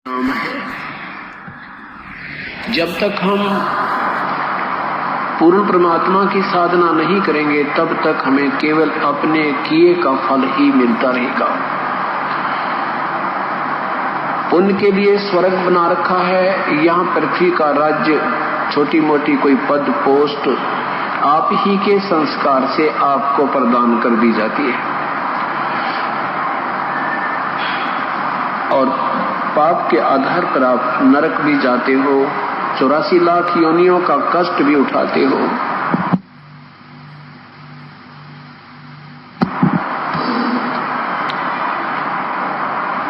नाम है। जब तक हम पूर्ण परमात्मा की साधना नहीं करेंगे तब तक हमें केवल अपने किए का फल ही मिलता रहेगा। उनके लिए स्वर्ग बना रखा है, यहाँ पृथ्वी का राज्य, छोटी मोटी कोई पद पोस्ट आप ही के संस्कार से आपको प्रदान कर दी जाती है। और पाप के आधार पर आप नरक भी जाते हो, 84 लाख योनियों का कष्ट भी उठाते हो।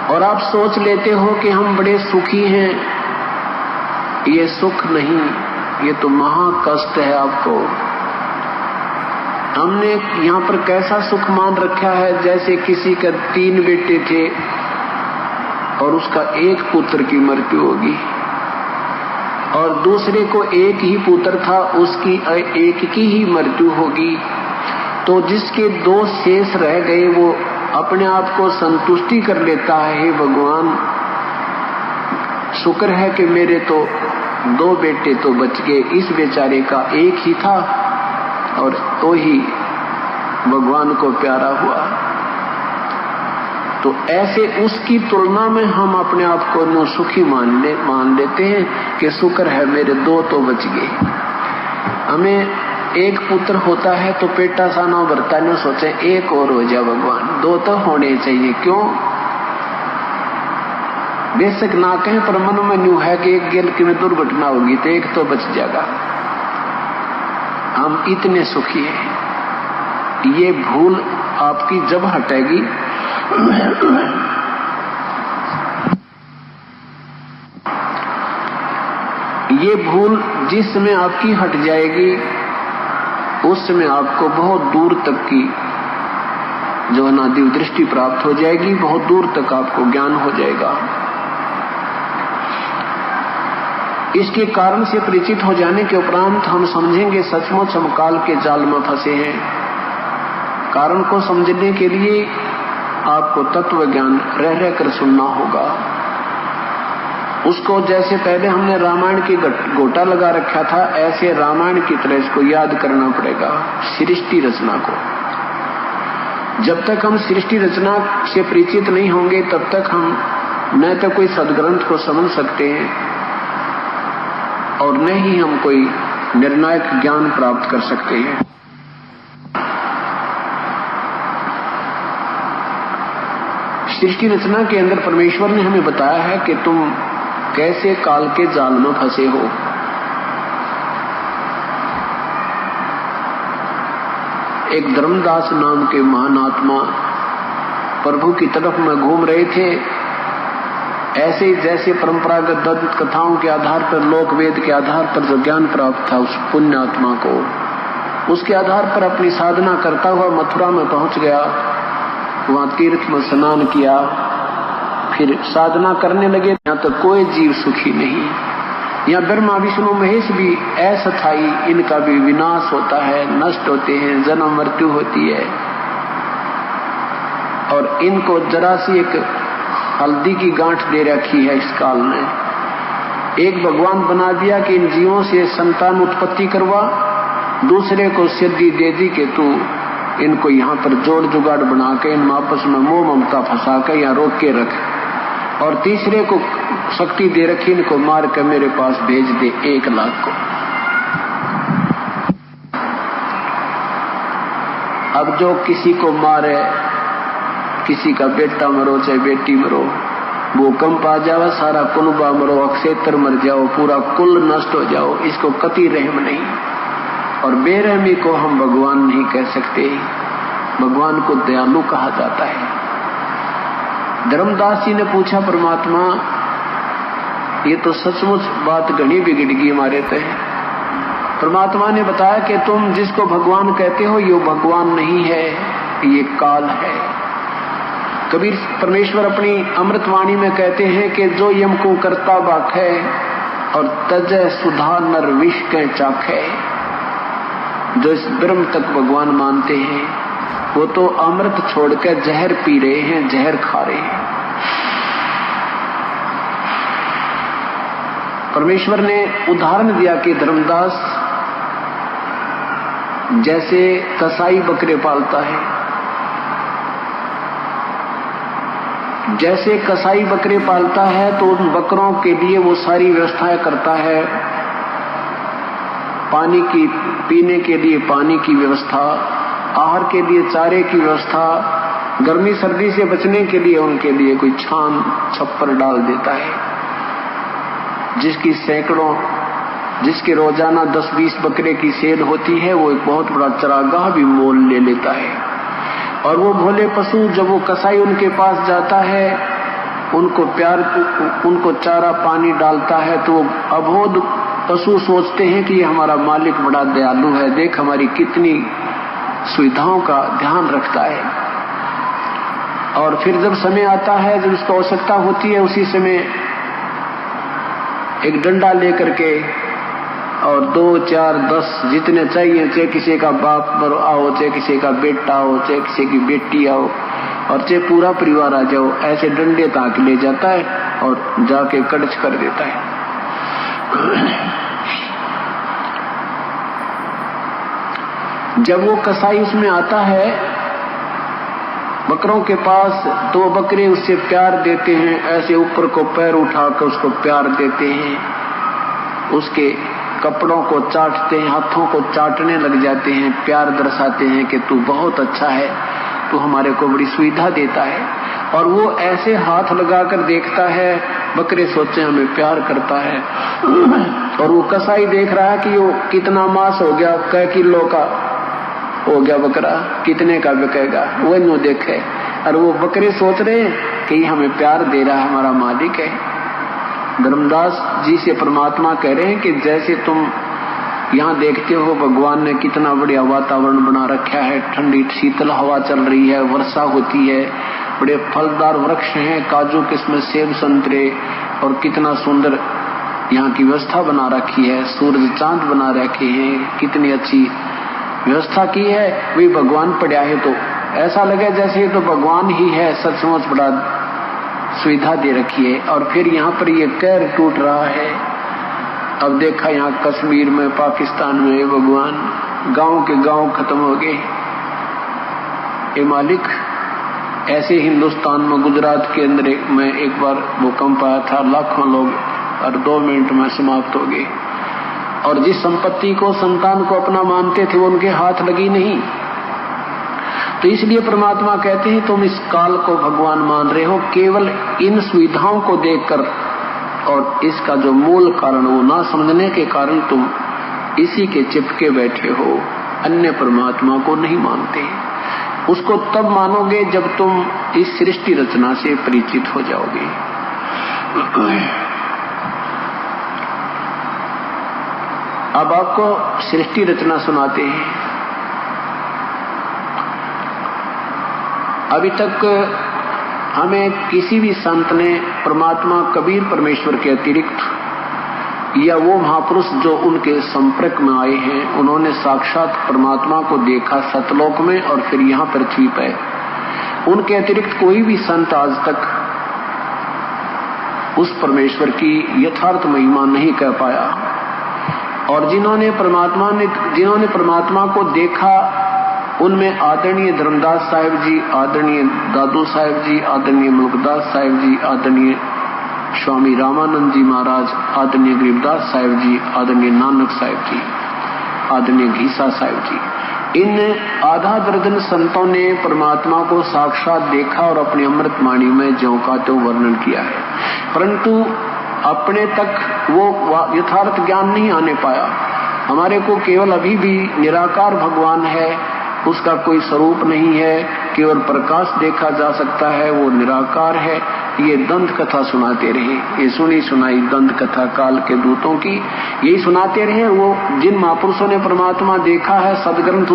और आप सोच लेते हो कि हम बड़े सुखी हैं। ये सुख नहीं, ये तो महा कष्ट है। आपको हमने यहाँ पर कैसा सुख मान रखा है, जैसे किसी के 3 बेटे थे और उसका एक पुत्र की मृत्यु होगी, और दूसरे को एक ही पुत्र था, उसकी एक की ही मृत्यु होगी। तो जिसके 2 शेष रह गए वो अपने आप को संतुष्टि कर लेता है, हे भगवान शुक्र है कि मेरे तो 2 बेटे तो बच गए, इस बेचारे का एक ही था और तो ही भगवान को प्यारा हुआ। तो ऐसे उसकी तुलना में हम अपने आप को नो सुखी मान लेते हैं कि शुक्र है मेरे 2 तो बच गए। हमें एक पुत्र होता है तो पेटा सा ना भरता, न सोचे एक और हो जाए भगवान, 2 तो होने चाहिए। क्यों? बेशक ना कहें पर मन में न्यू है कि एक गिल की में दुर्घटना होगी तो एक तो बच जाएगा। हम इतने सुखी हैं। ये भूल आपकी जब हटेगी, ये भूल जिस समय आपकी हट जाएगी उस समय आपको बहुत दूर तक की जो है ना दिव्य दृष्टि प्राप्त हो जाएगी, बहुत दूर तक आपको ज्ञान हो जाएगा। इसके कारण से परिचित हो जाने के उपरांत हम समझेंगे सचमुच हम काल के जाल में फंसे हैं। कारण को समझने के लिए आपको तत्व ज्ञान रह रहकर सुनना होगा। उसको जैसे पहले हमने रामायण की गोटा लगा रखा था, ऐसे रामायण की तरह इसको याद करना पड़ेगा, सृष्टि रचना को। जब तक हम सृष्टि रचना से परिचित नहीं होंगे तब तक हम न तो कोई सदग्रंथ को समझ सकते हैं और न ही हम कोई निर्णायक ज्ञान प्राप्त कर सकते हैं। सृष्टि रचना के अंदर परमेश्वर ने हमें बताया है कि तुम कैसे काल के जाल में फंसे हो। एक धर्मदास नाम के महान आत्मा प्रभु की तरफ में घूम रहे थे। ऐसे ही जैसे परंपरागत दंत कथाओं के आधार पर, लोक वेद के आधार पर जो ज्ञान प्राप्त था उस पुण्य आत्मा को, उसके आधार पर अपनी साधना करता हुआ मथुरा में पहुंच गया। वहां तीर्थ में स्नान किया, फिर साधना करने लगे। यहाँ तो कोई जीव सुखी नहीं। यहाँ ब्रह्मा विष्णु महेश भी अस्थायी, इनका भी विनाश होता है, नष्ट होते हैं, जन्म मृत्यु होती है। और इनको जरा सी एक हल्दी की गांठ दे रखी है इस काल ने। एक भगवान बना दिया कि इन जीवों से संतान उत्पत्ति करवा, दूसरे को सिद्धि दे दी कि तू इनको यहाँ पर जोड़ जुगाड़ बना के इन आपस में मोह ममता फंसा के यहाँ रोक के रख, और तीसरे को शक्ति दे रखी, इनको मार कर मेरे पास भेज दे 1 लाख को। अब जो किसी को मारे, किसी का बेटा मरो चाहे बेटी मरो, भूकंप आ जाओ, सारा कुनबा मरो, अक्षेत्र मर जाओ, पूरा कुल नष्ट हो जाओ, इसको कति रहम नहीं। और बेरहमी को हम भगवान नहीं कह सकते, भगवान को दयालु कहा जाता है। धर्मदास जी ने पूछा, परमात्मा ये तो सचमुच बात घनी बिगड़ गई हमारे तय। परमात्मा ने बताया कि तुम जिसको भगवान कहते हो ये भगवान नहीं है, ये काल है। कबीर परमेश्वर अपनी अमृतवाणी में कहते हैं कि जो यम को करता बाखे और तजय सुधा नर विष के चाखे। जो इस ब्रह्म तक भगवान मानते हैं वो तो अमृत छोड़कर जहर पी रहे हैं, जहर खा रहे हैं। परमेश्वर ने उदाहरण दिया कि धर्मदास जैसे कसाई बकरे पालता है, जैसे कसाई बकरे पालता है तो उन बकरों के लिए वो सारी व्यवस्थाएं करता है, पानी की पीने के लिए पानी की व्यवस्था, आहार के लिए चारे की व्यवस्था, गर्मी सर्दी से बचने के लिए उनके लिए कोई छान छप्पर डाल देता है, जिसके रोजाना 10-20 बकरे की सेल होती है, वो एक बहुत बड़ा चरागाह भी मोल ले लेता है। और वो भोले पशु जब वो कसाई उनके पास जाता है, उनको चारा पानी डालता है, तो अबोध पशु सोचते हैं कि ये हमारा मालिक बड़ा दयालु है, देख हमारी कितनी सुविधाओं का ध्यान रखता है। और फिर जब समय आता है, जब उसको आवश्यकता होती है, उसी समय एक डंडा लेकर के और 2, 4, 10 जितने चाहिए, चाहे किसी का बाप आओ, चाहे किसी का बेटा हो, चाहे किसी की बेटी आओ, और चाहे पूरा परिवार आ जाओ, ऐसे डंडे ताक ले जाता है और जाके कड़च कर देता है। जब वो कसाई उसमें आता है बकरों के पास, तो वो बकरे उससे प्यार देते हैं, ऐसे ऊपर को पैर उठाकर उसको प्यार देते हैं, उसके कपड़ों को चाटते हैं, हाथों को चाटने लग जाते हैं, प्यार दर्शाते हैं कि तू बहुत अच्छा है, तू हमारे को बड़ी सुविधा देता है। और वो ऐसे हाथ लगाकर देखता है, बकरे सोचे हमें प्यार करता है। और वो कसाई देख रहा है कि वो कितना मांस हो गया, कै किलो का हो गया बकरा, कितने का बिकेगा, वो नो देखे। और वो बकरे सोच रहे हैं कि हमें प्यार दे रहा है, हमारा मालिक है। धर्मदास जी से परमात्मा कह रहे हैं कि जैसे तुम यहाँ देखते हो, भगवान ने कितना बढ़िया वातावरण बना रखा है, ठंडी शीतल हवा चल रही है, वर्षा होती है, बड़े फलदार वृक्ष हैं, काजू किस्म, सेब, संतरे, और कितना सुंदर यहाँ की व्यवस्था बना रखी है, सूरज चांद बना रखे हैं, कितनी अच्छी व्यवस्था की है। वही भगवान पड़ा है तो ऐसा लगे जैसे ये तो भगवान ही है, सचमुच बड़ा सुविधा दे रखी है। और फिर यहाँ पर ये कहर टूट रहा है। अब देखा यहाँ कश्मीर में, पाकिस्तान में, भगवान गांव के गांव खत्म हो गए। ये मालिक, ऐसे हिंदुस्तान में गुजरात के अंदर में एक बार भूकंप आया था, लाखों लोग और 2 मिनट में समाप्त हो गए। और जिस संपत्ति को संतान को अपना मानते थे, वो उनके हाथ लगी नहीं। तो इसलिए परमात्मा कहते हैं तुम इस काल को भगवान मान रहे हो केवल इन सुविधाओं को देखकर, और इसका जो मूल कारण वो ना समझने के कारण तुम इसी के चिपके बैठे हो, अन्य परमात्मा को नहीं मानते। उसको तब मानोगे जब तुम इस सृष्टि रचना से परिचित हो जाओगे। अब आपको सृष्टि रचना सुनाते हैं। अभी तक हमें किसी भी संत ने परमात्मा कबीर परमेश्वर के अतिरिक्त, या वो महापुरुष जो उनके संपर्क में आए हैं, उन्होंने साक्षात परमात्मा को देखा सतलोक में और फिर यहाँ पृथ्वी पर, उनके अतिरिक्त कोई भी संत आज तक उस परमेश्वर की यथार्थ महिमा नहीं कह पाया। और जिन्होंने परमात्मा को देखा, उनमें आदरणीय धर्मदास साहिब जी, आदरणीय दादू साहिब जी, आदरणीय मुल्कदास साहिब जी, आदरणीय स्वामी रामानंद जी महाराज, आदरणीय गरीबदास साहिब जी, आदरणीय नानक साहिब जी, आदरणीय घीसा साहिब जी, इन आधा दर्जन संतों ने परमात्मा को साक्षात देखा और अपनी अमृतवाणी में ज्यों का त्यों वर्णन किया है। परंतु अपने तक वो यथार्थ ज्ञान नहीं आने पाया। हमारे को केवल अभी भी निराकार भगवान है, उसका कोई स्वरूप नहीं है, केवल प्रकाश देखा जा सकता है, वो निराकार है। ये दंत कथा सुनाते रहे, ये सुनी सुनाई दंत कथा काल के दूतों की, यही सुनाते रहे। वो जिन महापुरुषों ने परमात्मा देखा है, सदग्रंथ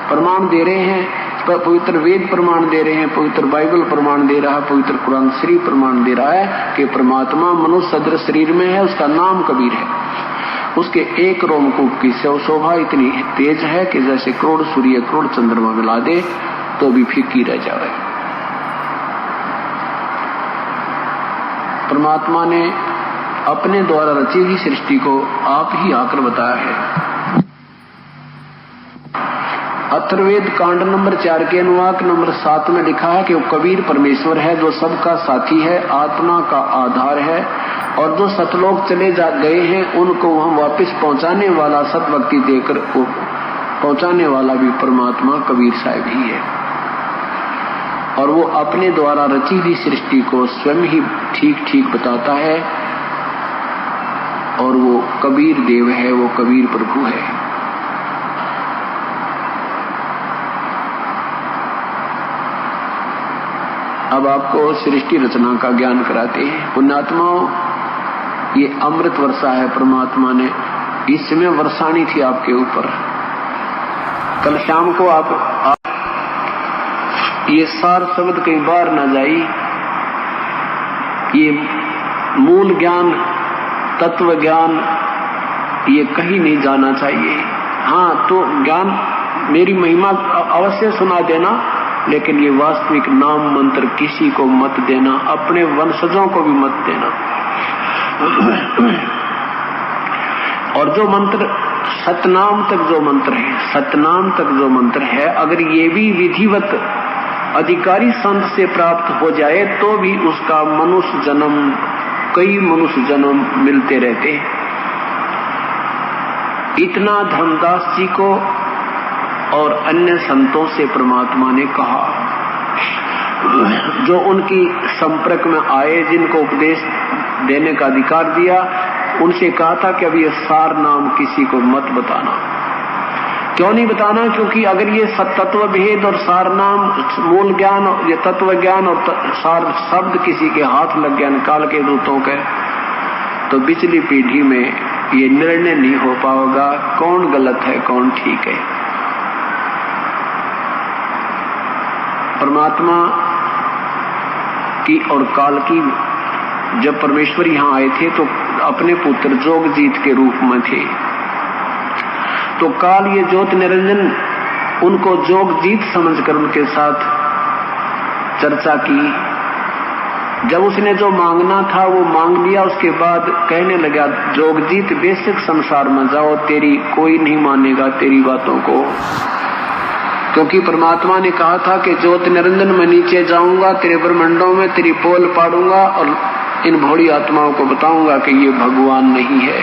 प्रमाण दे रहे हैं, पवित्र वेद प्रमाण दे रहे हैं, पवित्र बाइबल प्रमाण दे रहा है, पवित्र कुरान शरीफ प्रमाण दे रहा है कि परमात्मा मनुष्य सदृश शरीर में है, उसका नाम कबीर है। उसके एक रोमकूप की शोभा इतनी तेज है कि जैसे करोड़ सूर्य करोड़ चंद्रमा मिला दे तो भी फीकी रह जाए। परमात्मा ने अपने द्वारा रची हुई सृष्टि को आप ही आकर बताया है। अथर्ववेद कांड नंबर 4 के अनुवाक नंबर 7 में लिखा है कि वो कबीर परमेश्वर है जो सबका साथी है, आत्मा का आधार है, और जो सतलोक चले गए हैं उनको वहां वापस पहुंचाने वाला, सतभक्ति देकर पहुंचाने वाला भी परमात्मा कबीर साहब ही है। और वो अपने द्वारा रची हुई सृष्टि को स्वयं ही ठीक ठीक बताता है, और वो कबीर देव है, वो कबीर प्रभु है। अब आपको सृष्टि रचना का ज्ञान कराते हैं। पुण्यात्माओं, ये अमृत वर्षा है परमात्मा ने इसमें वर्षानी थी आपके ऊपर। कल शाम को आप ये सार शब्द कई बार न जाई, ये मूल ज्ञान, तत्व ज्ञान, ये कहीं नहीं जाना चाहिए। हाँ, तो ज्ञान मेरी महिमा अवश्य सुना देना, लेकिन ये वास्तविक नाम मंत्र किसी को मत देना, अपने वंशजों को भी मत देना। और जो मंत्र सतनाम तक जो मंत्र है, सतनाम तक जो मंत्र है, अगर ये भी विधिवत अधिकारी संत से प्राप्त हो जाए तो भी उसका मनुष्य जन्म, कई मनुष्य जन्म मिलते रहते हैं। इतना धर्मदास जी को और अन्य संतों से परमात्मा ने कहा, जो उनकी संपर्क में आए, जिनको उपदेश देने का अधिकार दिया, उनसे कहा था कि अब ये सार नाम किसी को मत बताना। क्यों नहीं बताना? क्योंकि अगर ये तत्व भेद और सार नाम, मूल ज्ञान, ये तत्व ज्ञान और सार शब्द किसी के हाथ लग गया काल के दूतों के, तो पिछली पीढ़ी में ये निर्णय नहीं हो पाएगा कौन गलत है कौन ठीक है। परमात्मा की और काल की, जब परमेश्वर यहां आए थे तो अपने पुत्र जोगजीत के रूप में थे, तो काल ये ज्योत निरंजन उनको जोगजीत समझकर उनके साथ चर्चा की। जब उसने जो मांगना था वो मांग लिया, उसके बाद कहने लगा, जोगजीत बेशक संसार में जाओ, तेरी कोई नहीं मानेगा तेरी बातों को, क्योंकि परमात्मा ने कहा था कि ज्योत निरंजन मैं नीचे जाऊंगा, तेरे ब्रह्मांडों में तेरी पोल पाड़ूंगा और इन भोड़ी आत्माओं को बताऊंगा कि ये भगवान नहीं है,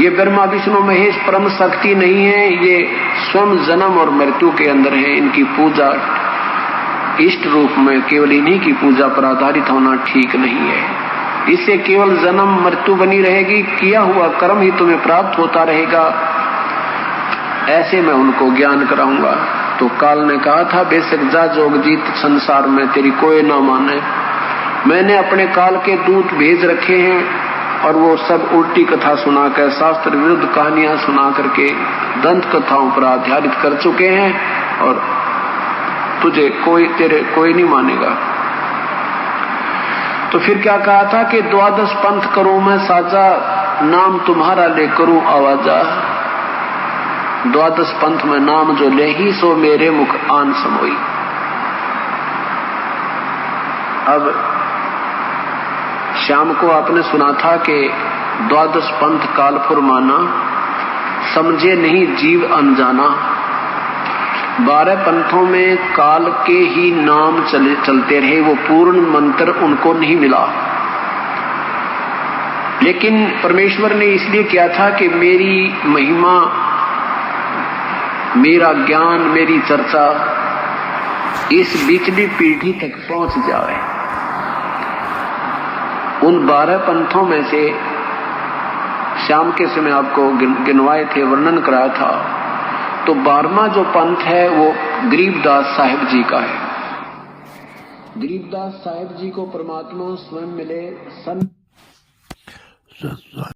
ये ब्रह्मा विष्णु महेश परम शक्ति नहीं है, ये स्वयं जन्म और मृत्यु के अंदर है। इनकी पूजा इष्ट रूप में केवल इन्हीं की पूजा पर आधारित होना ठीक नहीं है। इससे केवल जन्म मृत्यु बनी रहेगी, किया हुआ कर्म ही तुम्हें प्राप्त होता रहेगा। ऐसे मैं उनको ज्ञान कराऊंगा। तो काल ने कहा था, बेशक जा जोगजीत, संसार में तेरी कोई ना माने, मैंने अपने काल के दूत भेज रखे हैं और वो सब उल्टी कथा सुनाकर, शास्त्र विरुद्ध कहानियां सुना करके दंत कथाओं पर आधारित कर चुके हैं, और तुझे कोई नहीं मानेगा। तो फिर क्या कहा था कि 12 पंथ करूं मैं साजा, नाम तुम्हारा ले करूं आवाजा। 12 पंथ में नाम जो ले ही, सो मेरे मुख आन समोई। अब शाम को आपने सुना था कि 12 पंथ कालपुर माना, समझे नहीं जीव अनजाना। 12 पंथों में काल के ही नाम चलते रहे, वो पूर्ण मंत्र उनको नहीं मिला। लेकिन परमेश्वर ने इसलिए किया था कि मेरी महिमा, मेरा ज्ञान, मेरी चर्चा इस बिचली पीढ़ी तक पहुंच जाए। उन 12 पंथों में से शाम के समय आपको गिनवाए थे, वर्णन कराया था, तो 12वां जो पंथ है वो गरीबदास साहिब जी का है। गरीबदास साहिब जी को परमात्मा स्वयं मिले सन